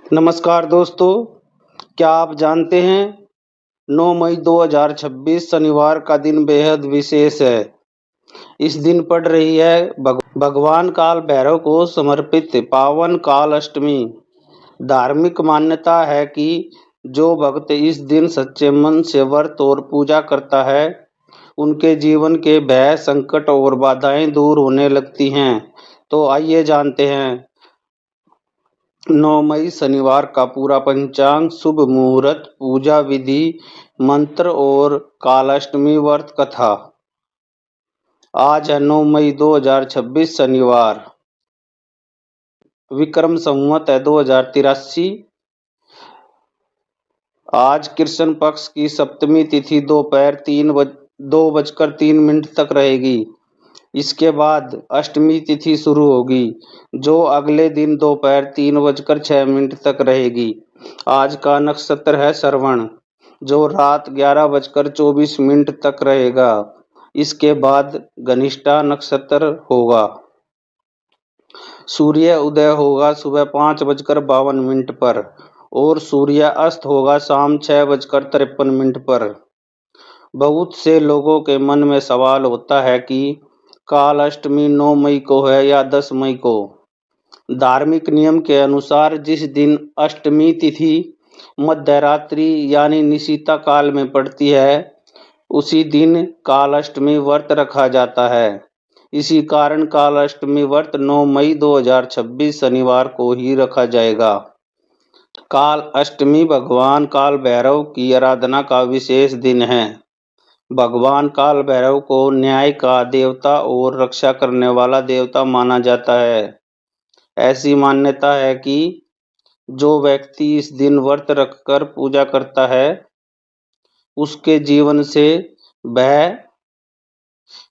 नमस्कार दोस्तों, क्या आप जानते हैं 9 मई 2026 शनिवार का दिन बेहद विशेष है। इस दिन पड़ रही है भगवान काल भैरव को समर्पित पावन काल अष्टमी। धार्मिक मान्यता है कि जो भक्त इस दिन सच्चे मन से व्रत और पूजा करता है, उनके जीवन के भय, संकट और बाधाएं दूर होने लगती हैं। तो आइए जानते हैं 9 मई शनिवार का पूरा पंचांग, शुभ मुहूर्त, पूजा विधि, मंत्र और कालाष्टमी व्रत कथा। आज है 9 मई 2026 शनिवार, विक्रम संवत है 2083। आज कृष्ण पक्ष की सप्तमी तिथि दोपहर 2:03 तक रहेगी। इसके बाद अष्टमी तिथि शुरू होगी, जो अगले दिन दोपहर 3:06 तक रहेगी। आज का नक्षत्र है श्रवण, जो रात 11:24 तक रहेगा। इसके बाद घनिष्ठा नक्षत्र होगा। सूर्य उदय होगा सुबह 5:52 पर और सूर्य अस्त होगा शाम 6:53 पर। बहुत से लोगों के मन में सवाल होता है कि काल अष्टमी 9 मई को है या 10 मई को। धार्मिक नियम के अनुसार जिस दिन अष्टमी तिथि मध्य रात्रि यानी निशीता काल में पड़ती है, उसी दिन काल अष्टमी व्रत रखा जाता है। इसी कारण काल अष्टमी व्रत 9 मई 2026 शनिवार को ही रखा जाएगा। काल अष्टमी भगवान काल भैरव की आराधना का विशेष दिन है। भगवान काल भैरव को न्याय का देवता और रक्षा करने वाला देवता माना जाता है। ऐसी मान्यता है कि जो व्यक्ति इस दिन व्रत रखकर पूजा करता है, उसके जीवन से भय,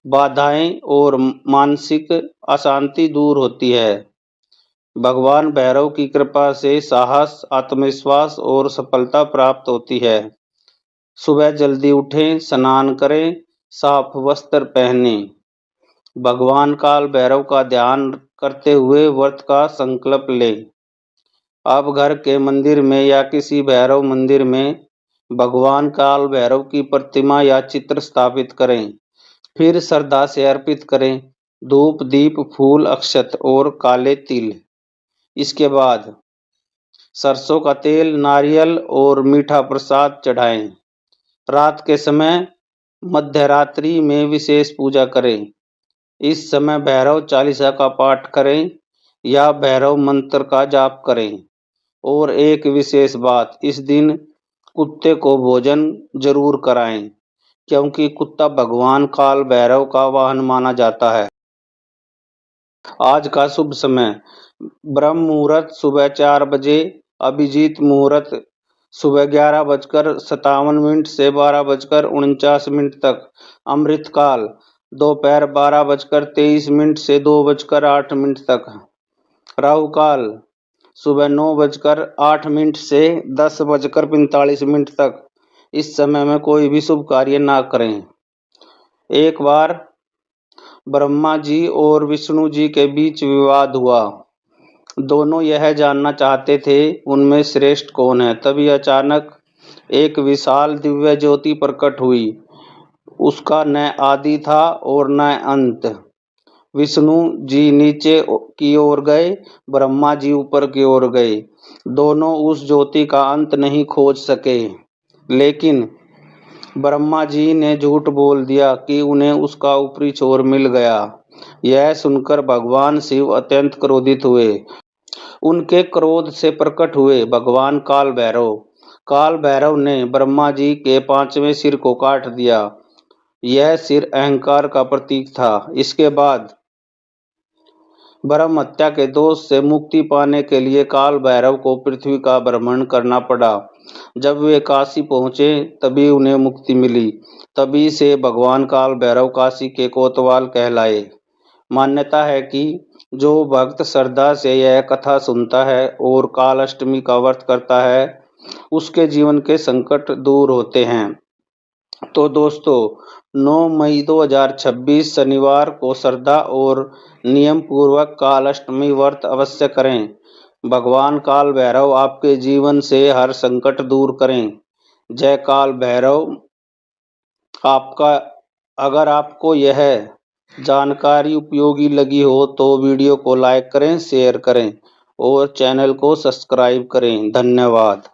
बाधाएं और मानसिक अशांति दूर होती है। भगवान भैरव की कृपा से साहस, आत्मविश्वास और सफलता प्राप्त होती है। सुबह जल्दी उठें, स्नान करें, साफ वस्त्र पहनें। भगवान काल भैरव का ध्यान करते हुए व्रत का संकल्प लें। आप घर के मंदिर में या किसी भैरव मंदिर में भगवान काल भैरव की प्रतिमा या चित्र स्थापित करें। फिर श्रद्धा से अर्पित करें धूप, दीप, फूल, अक्षत और काले तिल। इसके बाद सरसों का तेल, नारियल और मीठा प्रसाद चढ़ाएं। रात के समय मध्य रात्रि में विशेष पूजा करें। इस समय भैरव चालीसा का पाठ करें या भैरव मंत्र का जाप करें। और एक विशेष बात, इस दिन कुत्ते को भोजन जरूर कराएं, क्योंकि कुत्ता भगवान काल भैरव का वाहन माना जाता है। आज का शुभ समय, ब्रह्म मुहूर्त सुबह 4 बजे, अभिजीत मुहूर्त सुबह 11:57 से 12:49 तक, अमृतकाल दोपहर 12:23 से 2:08 तक, राहु काल सुबह 9:08 से 10:45 तक। इस समय में कोई भी शुभ कार्य ना करें। एक बार ब्रह्मा जी और विष्णु जी के बीच विवाद हुआ। दोनों यह जानना चाहते थे उनमें श्रेष्ठ कौन है। तभी अचानक एक विशाल दिव्य ज्योति प्रकट हुई। उसका न आदि था और न अंत। विष्णु जी नीचे की ओर गए, ब्रह्मा जी ऊपर की ओर गए। दोनों उस ज्योति का अंत नहीं खोज सके, लेकिन ब्रह्मा जी ने झूठ बोल दिया कि उन्हें उसका ऊपरी छोर मिल गया। यह सुनकर भगवान शिव अत्यंत क्रोधित हुए। उनके क्रोध से प्रकट हुए भगवान काल भैरव। काल भैरव ने ब्रह्मा जी के 5वें सिर को काट दिया। यह सिर अहंकार का प्रतीक था। इसके बाद ब्रह्म हत्या के दोष से मुक्ति पाने के लिए काल भैरव को पृथ्वी का भ्रमण करना पड़ा। जब वे काशी पहुंचे तभी उन्हें मुक्ति मिली। तभी से भगवान काल भैरव काशी के कोतवाल कहलाए। मान्यता है कि जो भक्त श्रद्धा से यह कथा सुनता है और काल अष्टमी का व्रत करता है, उसके जीवन के संकट दूर होते हैं। तो दोस्तों, 9 मई 2026 शनिवार को श्रद्धा और नियम पूर्वक काल अष्टमी व्रत अवश्य करें। भगवान काल भैरव आपके जीवन से हर संकट दूर करें। जय काल भैरव। आपका अगर आपको यह जानकारी उपयोगी लगी हो तो वीडियो को लाइक करें, शेयर करें और चैनल को सब्सक्राइब करें। धन्यवाद।